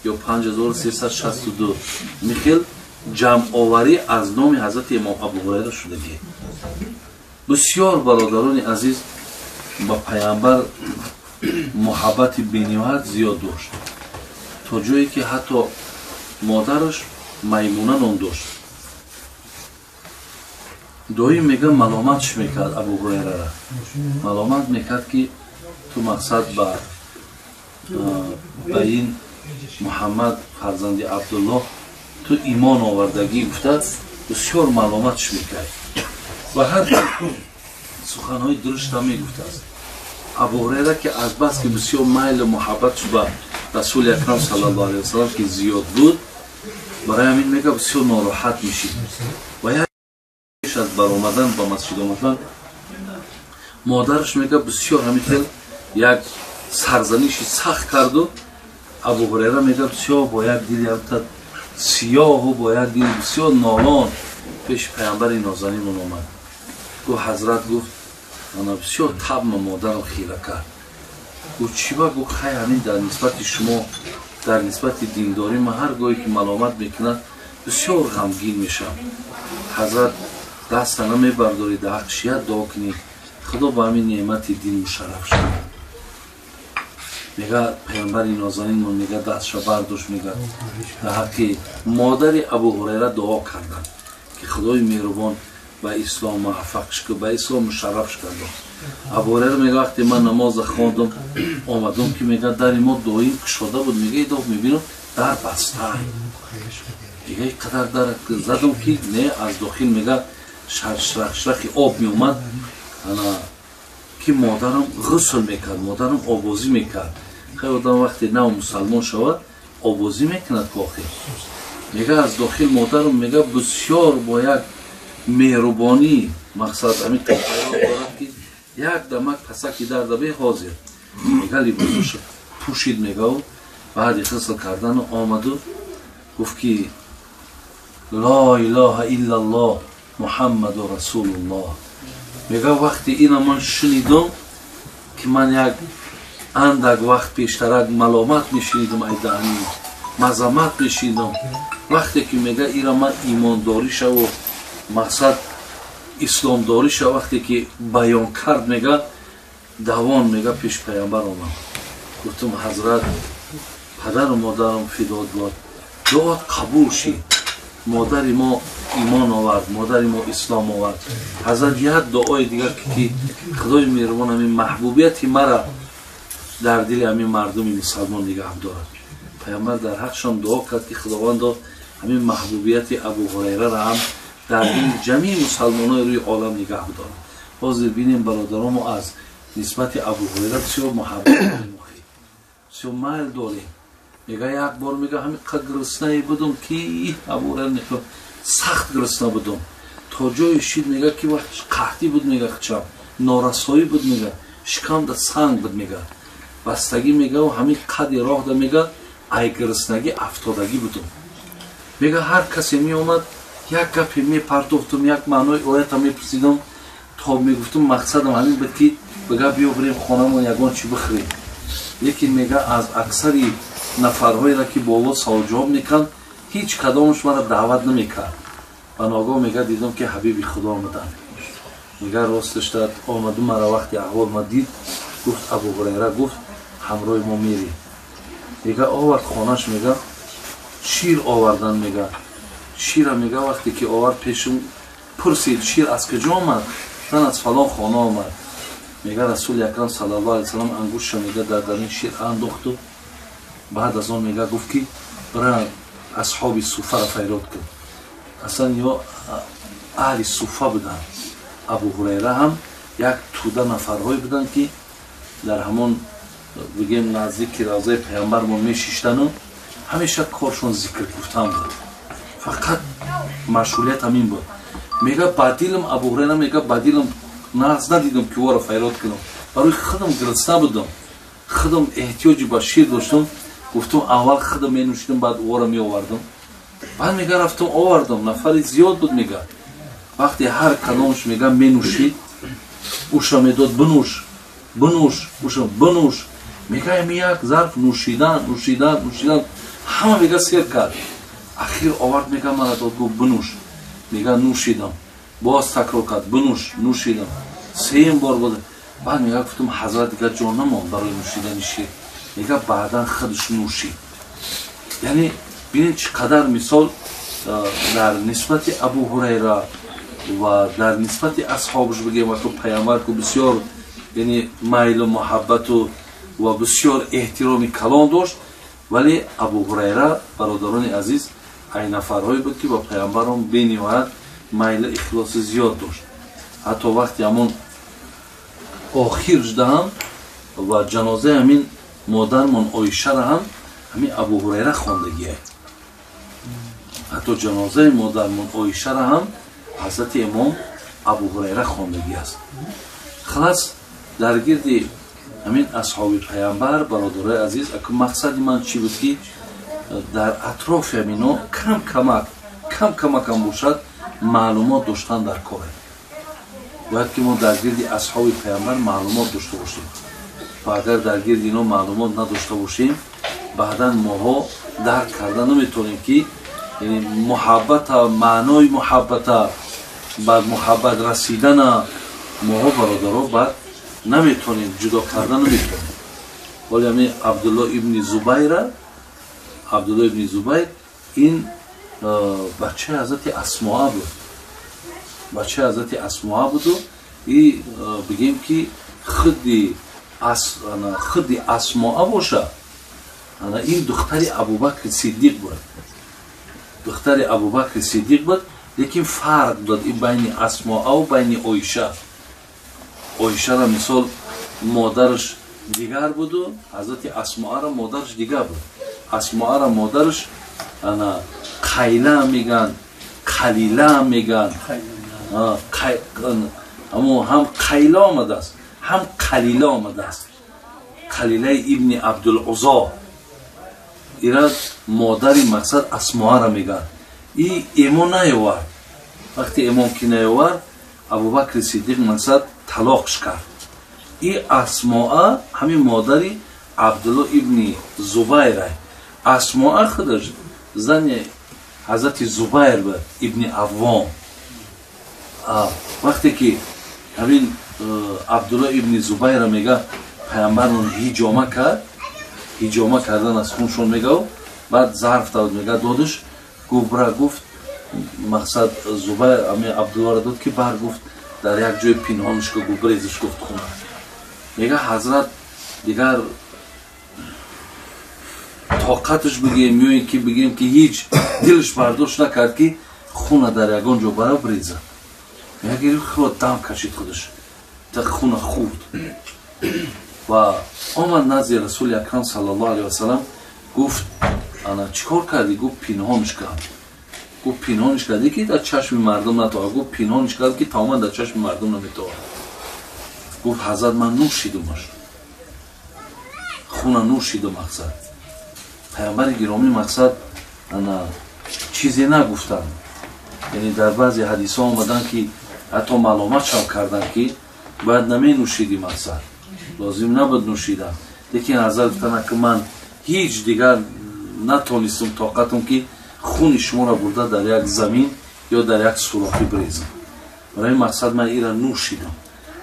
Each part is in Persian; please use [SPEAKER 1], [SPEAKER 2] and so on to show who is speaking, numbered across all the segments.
[SPEAKER 1] یا 5362 میخیل جمع آوری از نام حضرت امام ابو هریره شدگی. بسیار برادران عزیز با پیامبر محبت بینیات زیاد داشت تا جایی که حتی مادرش میمونه نام داشت. دوی میگه ملامتش میکرد ابو هریره را، ملامت میکرد که تو مقصد به این محمد فرزند عبدالله تو ایمان آوردگی گفته بسیار ملامتش میکرد و هر سخنهای درشت هم میگفته است. ابو هریره که از بس که بسیار میل محبتش به رسول اکرم صلی الله علیه وسلم که زیاد بود، برای همین میگه بسیار ناراحت میشید و یکیش از برآمدن به مسجد آمدن مادرش میگه بسیار همین یک سرزنشی سخت کرد و ابو هریره میگه بسیار با یک دل سیاه و با یک دل بسیار نالان پیش پیامبر نازنین آمد. گفت حضرت گفت انا بسیار طبع مادرم خیره کرد. گفت چی با؟ گفت خیلی همین در نسبت شما در نسبت دینداری من هر گاهی که ملامت میکنه بسیار غمگین میشم. حضرت دست نمی برداری در حق شیعه دعا کنی خدا با همین نعمت دین مشرف شد. میگه پیامبر نازنین من میگه دستش برداشت میگه در حق مادر ابو هریره دعا کردن که خدای مهربان به اسلام موفقش که به اسلام مشرفش کرد. ابو هریره میگه وقتی من نماز خواندم آمدم که میگه در ما دویم کشاده بود، میگه ایدو میبینم در بسته میگه قدر در زدم که نه از داخل میگه شرخی آب میومد که مادرم غسل میکرد، مادرم آبازی میکرد. خیلی آدم وقتی نو مسلمان شود آبازی میکند کاخی. میگه از داخل مادرم میگه بسیار با یک مهربانی مقصد همین تفایات دارد که یک دمک پسکی در دبه حاضر میگه لباسش پوشید میگه و بعد غسل کردن آمد و گفت که لا اله الا الله محمد رسول الله. میگه وقتی اینا من شنیدم که من یک اندک وقت پیشترک ملامت میشنیدم ایدانی مذمت میشنیدم، وقتی که میگه اینا من ایمانداری شو و مقصد اسلام داری شو وقتی که بیان کرد میگه دوان میگه پیش پیامبر آمد. گفتم حضرت پدر و مادرم فداد باد، دعات قبول شید، مادر ما ایمان آورد، مادر ما اسلام آورد. حضرت یک دعای دیگر که خدای مهربان همین محبوبیت مرا در دل همین مردم مسلمان نگه دارد. پیامبر در حقشان دعا کرد که خداوند همین محبوبیت ابو هریره را هم در دل جمیع مسلمانان روی عالم نگه دارد. حاضر بینیم برادران از نسبت ابو هریره بسیار محبت مخی بسیار میل داریم. میگه یک بار میگه همین قدر گرسنه بودم که ابو هریره سخت گرسنه بودم تا جای شید میگه که وقت قحطی بود، میگه چم نارسایی بود، میگه شکم در سنگ بود، میگه بستگی میگه و همین قد راه ده میگه ای گرسنگی افتادگی بودم. میگه هر کسی می اومد یک گپی می پرداختم، یک معنای آیت می پرسیدم تا میگفتم مقصدم همین بود که بگه بیا بریم خانمون یگان چی بخوریم. یکی میگه از اکثری نفرهایی را که با سوجاب میکن هیچ کدامش مرا دعوت نمیکرد و ناگاه میگه دیدم که حبیب خدا آمدن. میگه راستش داد آمدم مرا وقتی احوال ما دید گفت ابو هریره گفت همراه ما میری. میگه آورد خانهش، میگه شیر آوردن، میگه شیر میگه وقتی که آورد پیشم پرسید شیر از کجا آمد؟ من از فلان خانه آمد. میگه رسول اکرم صلی الله علیه وسلم انگوش میگه در این شیر انداخت و بعد از آن میگه گفت که برای اصحاب صوفه را فیراد کرد. اصلا یا اهل صوفه بودن. ابو هریره هم یک توده نفرهایی بودن که در همون بگیم نزدیک روضه پیامبر ما میشیشتن و همیشه کارشون ذکر گفتن بود، فقط مشغولیت همین بود. میگه بعدیلم ابو هریره میگه بعدیلم ناز ندیدم که او را فیراد کنم، برای خودم گرسنه بودم، خودم احتیاجی به شیر داشتم، گفتم اول خودم می نوشیدم بعد او را می آوردم. بعد میگه رفتم آوردم، نفر زیاد بود. میگه وقتی هر کدامش میگه می نوشید اوش را میداد بنوش، بنوش بنوش. میگه یک ظرف نوشیدن همه میگه سیر کرد. اخیر آورد میگه من داد گفت بنوش. میگه نوشیدم. باز تکرار کرد بنوش نوشیدم. سیم بار بود. بعد میگه گفتم حضرت دیگه جا نماند برای نوشیدن شیر. میگه بعدا خودش نوشید. یعنی ببینید چقدر مثال در نسبت ابو هریره و در نسبت اصحابش بگیم و تو پیامبر که بسیار یعنی میل و محبت و بسیار احترام کلان داشت، ولی ابو هریره برادران عزیز این نفرهایی بود که با پیامبر هم بنیاد میل اخلاص زیاد داشت. حتی وقتی همون آخرش دهم و جنازه همین مادرمون عایشه را هم همین ابو هریره خواندگیه. حتی جنازه مادرمون عایشه را هم حضرت امام ابو هریره خواندگی است. خلاص در گرد همین اصحاب پیامبر برادرای عزیز اگه مقصد من چی بود که در اطراف همینا کم کمک هم باشد معلومات داشتن در کاره. باید که ما در گرد اصحاب پیامبر معلومات داشته باشیم و اگر در گرد اینا معلومات نداشته باشیم بعدا ماها درک کردن نمیتونیم که یعنی محبت معنای محبت بعد محبت رسیدن ماها برادرها بعد نمیتونیم جدا کردن نمیتونیم. ولی همین عبدالله ابن زبیر این بچه حضرت اسماء بود و این بگیم که خود اسماء باشه. این دختر ابوبکر صدیق بود. لیکن فرق داد این بین اسماء و بین عایشه را مثال مادرش دیگر بود و حضرت اسماء را مادرش دیگر بود. اسماء را مادرش قیله میگن، قلیله میگن. اما هم قیله آمده است هم قلیله آمده است. قلیله ابن عبدالعزا ایراد مادری مقصد اسماء را میگن. این ایمان نیاورد. وقتی ایمان که نیاورد ابوبکر صدیق مقصد طلاقش کرد. این اسماء همین مادری عبدالله ابن زبیر. اسماء خودش زن حضرت زبیر بود ابن عوام. وقتی که همین عبدالله ابن زبیر میگه پیامبر اون هیجامه کردن از خونشون میگه. بعد ظرف داد میگه دادش گفت مقصد زبیر همین عبدالله را داد که بر گفت در یک جای پنهانش که بریزش گفت خونه. میگه حضرت دیگر طاقتش بگیم که هیچ دلش برداشت نکرد که خونه در یگان جا برای بریزه. میگه خود دم کشید خودش تا خونه خورد و آمد نزد رسول اکرم صلی الله علیه و سلم. گفت انا چیکار کردی؟ گفت پنهانش کرد. گفت پنهانش کردی که در چشم مردم نتوانه. گفت پنهانش کرد که تماما در چشم مردم نمیتوانه. گفت حضرت من نوشیدمش خونه نوشیدم. مقصد پیامبر گرامی مقصد انا چیزی نگفتن. یعنی در بعضی حدیث ها آمدن که حتی معلومات شب کردن که باید نمی نوشیدی مقصد لازم نبود نوشیدن. لیکن حضرت گفتن که من هیچ دیگر نتونستم طاقتم که خون شما را برده در یک زمین یا در یک سوراخی بریزم. برای مقصد من ایرا نوشیدم.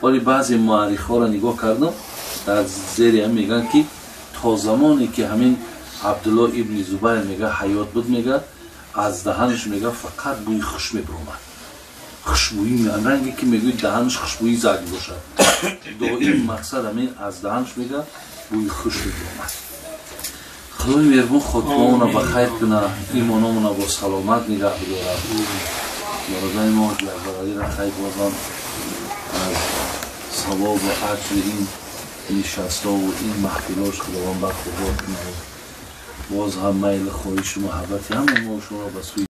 [SPEAKER 1] ولی بعضی مورخ ها را نگاه کردم در زیر هم میگن که تا زمانی که همین عبدالله ابن زبیر میگه حیات بود میگه از دهنش میگه فقط بوی خوش میبرومد. خوشبویی رنگی که میگوی دهنش خوشبویی زد باشد. دائم مقصد همین از دهنش میگه بوی خوش میبرومد. خدای مهربان خودمون را بخیر کنه، ایمانمون را با سلامت نگه بداره. برادر ما برادری را خیر بازم از ثواب و اجر این نشسته و این محفلاش خداوند برخوردار کنه. باز هم میل خواهش و محبتی همه ما شما را به سوی